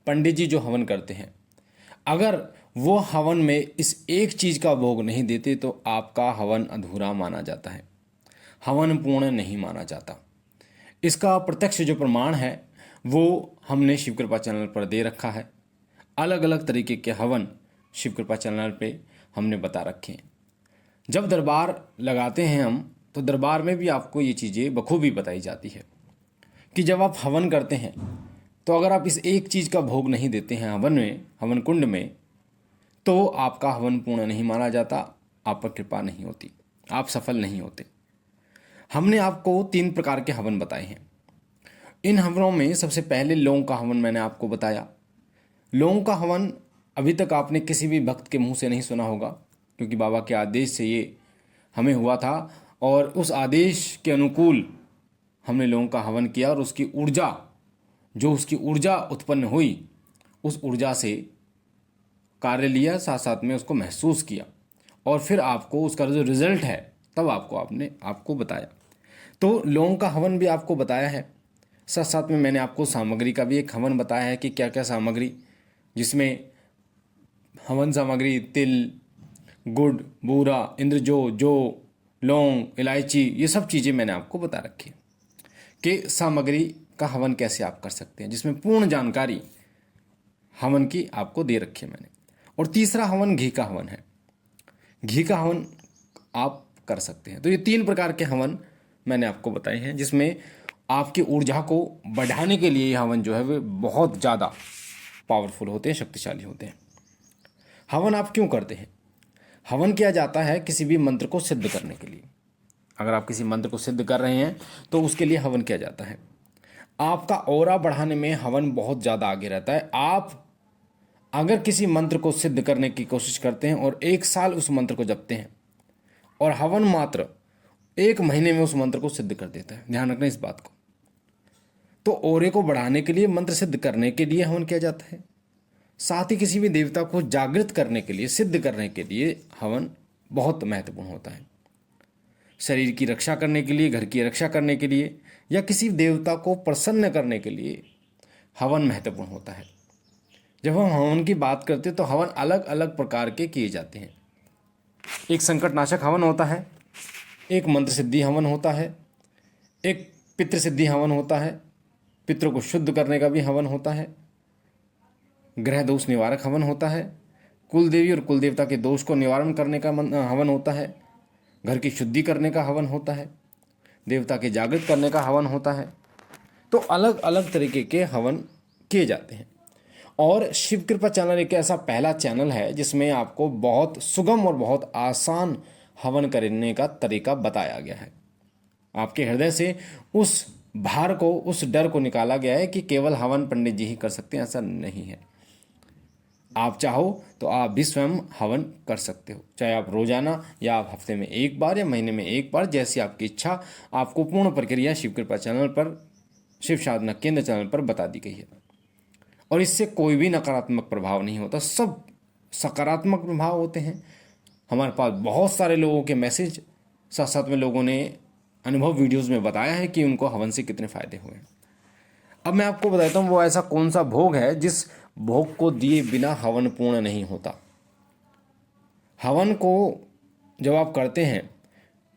पंडित जी जो हवन करते हैं, अगर वो हवन में इस एक चीज़ का भोग नहीं देते तो आपका हवन अधूरा माना जाता है, हवन पूर्ण नहीं माना जाता। इसका प्रत्यक्ष जो प्रमाण है वो हमने शिव कृपा चैनल पर दे रखा है। अलग अलग तरीके के हवन शिव कृपा चैनल पे हमने बता रखे हैं। जब दरबार लगाते हैं हम, तो दरबार में भी आपको ये चीज़ें बखूबी बताई जाती है कि जब आप हवन करते हैं तो अगर आप इस एक चीज़ का भोग नहीं देते हैं हवन में, हवन कुंड में, तो आपका हवन पूर्ण नहीं माना जाता, आप पर कृपा नहीं होती, आप सफल नहीं होते। हमने आपको 3 प्रकार के हवन बताए हैं। इन हवनों में सबसे पहले लौंग का हवन मैंने आपको बताया। लौंग का हवन अभी तक आपने किसी भी भक्त के मुंह से नहीं सुना होगा, क्योंकि बाबा के आदेश से ये हमें हुआ था और उस आदेश के अनुकूल हमने लौंग का हवन किया और उसकी ऊर्जा उत्पन्न हुई, उस ऊर्जा से कार्य लिया, साथ साथ में उसको महसूस किया और फिर आपको उसका जो रिजल्ट है तब आपको बताया। तो लौंग का हवन भी आपको बताया है। साथ साथ में मैंने आपको सामग्री का भी एक हवन बताया है कि क्या क्या सामग्री, जिसमें हवन सामग्री तिल, गुड़, बूरा, इंद्रजो, लौंग, इलायची, ये सब चीज़ें मैंने आपको बता रखी है कि सामग्री का हवन कैसे आप कर सकते हैं, जिसमें पूर्ण जानकारी हवन की आपको दे रखी है मैंने। और तीसरा हवन घी का हवन है। घी का हवन आप कर सकते हैं। तो ये 3 प्रकार के हवन मैंने आपको बताए हैं, जिसमें आपकी ऊर्जा को बढ़ाने के लिए ये हवन जो है वे बहुत ज़्यादा पावरफुल होते हैं, शक्तिशाली होते हैं। हवन आप क्यों करते हैं? हवन किया जाता है किसी भी मंत्र को सिद्ध करने के लिए। अगर आप किसी मंत्र को सिद्ध कर रहे हैं तो उसके लिए हवन किया जाता है। आपका ऑरा बढ़ाने में हवन बहुत ज़्यादा आगे रहता है। आप अगर किसी मंत्र को सिद्ध करने की कोशिश करते हैं और 1 साल उस मंत्र को जपते हैं और हवन मात्र 1 महीने में उस मंत्र को सिद्ध कर देता है, ध्यान रखना इस बात को। तो ऑरे को बढ़ाने के लिए, मंत्र सिद्ध करने के लिए हवन किया जाता है। साथ ही किसी भी देवता को जागृत करने के लिए, सिद्ध करने के लिए हवन बहुत महत्वपूर्ण होता है। शरीर की रक्षा करने के लिए, घर की रक्षा करने के लिए या किसी देवता को प्रसन्न करने के लिए हवन महत्वपूर्ण होता है। जब हम हवन की बात करते हैं तो हवन अलग अलग प्रकार के किए जाते हैं। एक संकटनाशक हवन होता है, एक मंत्र सिद्धि हवन होता है, एक पितृ सिद्धि हवन होता है, पितरों को शुद्ध करने का भी हवन होता है, ग्रह दोष निवारक हवन होता है, कुल देवी और कुल देवता के दोष को निवारण करने का हवन होता है, घर की शुद्धि करने का हवन होता है, देवता के जागृत करने का हवन होता है। तो अलग अलग तरीके के हवन किए जाते हैं। और शिव कृपा चैनल एक ऐसा पहला चैनल है जिसमें आपको बहुत सुगम और बहुत आसान हवन करने का तरीका बताया गया है। आपके हृदय से उस भार को, उस डर को निकाला गया है कि केवल हवन पंडित जी ही कर सकते हैं, ऐसा नहीं है। आप चाहो तो आप भी स्वयं हवन कर सकते हो, चाहे आप रोजाना या आप हफ्ते में 1 बार या महीने में 1 बार, जैसी आपकी इच्छा। आपको पूर्ण प्रक्रिया शिव कृपा चैनल पर, शिव साधना केंद्र चैनल पर बता दी गई है। और इससे कोई भी नकारात्मक प्रभाव नहीं होता, सब सकारात्मक प्रभाव होते हैं। हमारे पास बहुत सारे लोगों के मैसेज, साथ साथ में लोगों ने अनुभव वीडियोस में बताया है कि उनको हवन से कितने फायदे हुए। अब मैं आपको बताता हूँ वो ऐसा कौन सा भोग है जिस भोग को दिए बिना हवन पूर्ण नहीं होता। हवन को जब आप करते हैं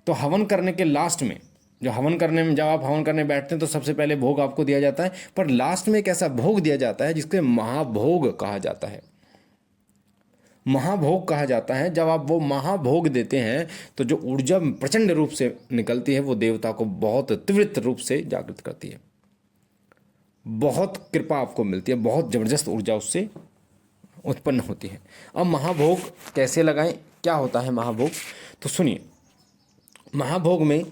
तो हवन करने के लास्ट में, जब आप हवन करने बैठते हैं तो सबसे पहले भोग आपको दिया जाता है, पर लास्ट में एक ऐसा भोग दिया जाता है जिसके महाभोग कहा जाता है। महाभोग कहा जाता है। जब आप वो महाभोग देते हैं तो जो ऊर्जा प्रचंड रूप से निकलती है वो देवता को बहुत तीव्र रूप से जागृत करती है, बहुत कृपा आपको मिलती है, बहुत जबरदस्त ऊर्जा उससे उत्पन्न होती है। अब महाभोग कैसे लगाएं, क्या होता है महाभोग, तो सुनिए। महाभोग में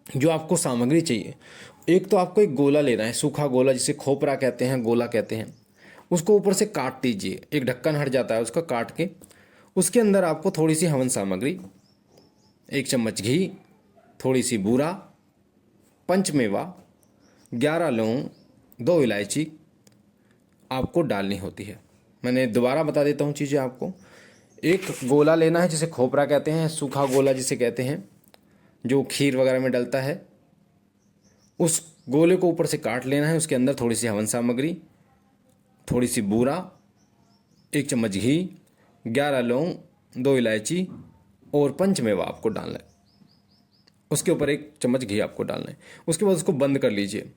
जो आपको सामग्री चाहिए, एक तो आपको एक गोला लेना है, सूखा गोला, जिसे खोपरा कहते हैं, गोला कहते हैं। उसको ऊपर से काट दीजिए, एक ढक्कन हट जाता है उसका, काट के उसके अंदर आपको थोड़ी सी हवन सामग्री, 1 चम्मच घी, थोड़ी सी बूरा, पंचमेवा, 11 लौंग, 2 इलायची आपको डालनी होती है। मैंने दोबारा बता देता हूँ चीज़ें आपको। एक गोला लेना है जिसे खोपरा कहते हैं, सूखा गोला जिसे कहते हैं, जो खीर वगैरह में डलता है। उस गोले को ऊपर से काट लेना है, उसके अंदर थोड़ी सी हवन सामग्री, थोड़ी सी बूरा, 1 चम्मच घी, 11 लौंग, 2 इलायची और पंचमेवा आपको डालना है। उसके ऊपर 1 चम्मच घी आपको डालना है। उसके बाद उसको बंद कर लीजिए।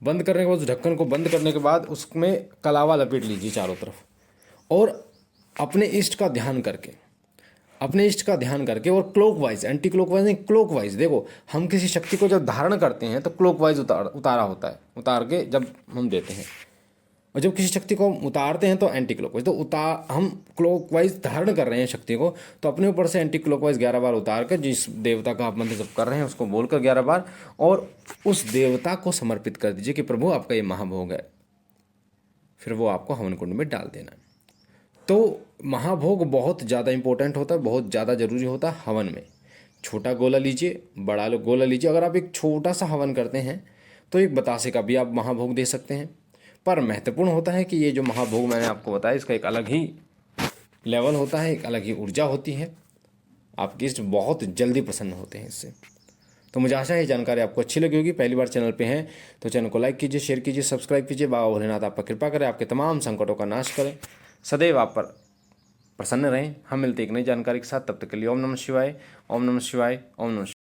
बंद करने के बाद उस ढक्कन को बंद करने के बाद उसमें कलावा लपेट लीजिए चारों तरफ, और अपने इष्ट का ध्यान करके, और क्लॉकवाइज, एंटी क्लॉकवाइज नहीं, क्लॉकवाइज। देखो, हम किसी शक्ति को जब धारण करते हैं तो क्लॉकवाइज उतारा होता है, उतार के जब हम देते हैं, और जब किसी शक्ति को उतारते हैं तो एंटी क्लॉकवाइज। तो हम क्लॉकवाइज धारण कर रहे हैं शक्ति को, तो अपने ऊपर से एंटी क्लॉकवाइज 11 बार उतार कर, जिस देवता का आप मंत्र जप कर रहे हैं उसको बोलकर 11 बार, और उस देवता को समर्पित कर दीजिए कि प्रभु आपका ये महाभोग है। फिर वो आपको हवन कुंड में डाल देना है। तो महाभोग बहुत ज़्यादा इंपॉर्टेंट होता है, बहुत ज़्यादा जरूरी होता है हवन में। छोटा गोला लीजिए, बड़ा गोला लीजिए। अगर आप एक छोटा सा हवन करते हैं तो एक बतासे का भी आप महाभोग दे सकते हैं। पर महत्वपूर्ण होता है कि ये जो महाभोग मैंने आपको बताया, इसका एक अलग ही लेवल होता है, एक अलग ही ऊर्जा होती है। आपके इष्ट बहुत जल्दी प्रसन्न होते हैं इससे। तो मुझे आशा है ये जानकारी आपको अच्छी लगी होगी। पहली बार चैनल पे हैं तो चैनल को लाइक कीजिए, शेयर कीजिए, सब्सक्राइब कीजिए। बाबा भोलेनाथ आप पर कृपा करें, आपके तमाम संकटों का नाश करें, सदैव आप पर प्रसन्न रहें। हम मिलते एक नई जानकारी के साथ, तब तक के लिए ओम नमः शिवाय, ओम नमः शिवाय, ओम नमः शिवाय।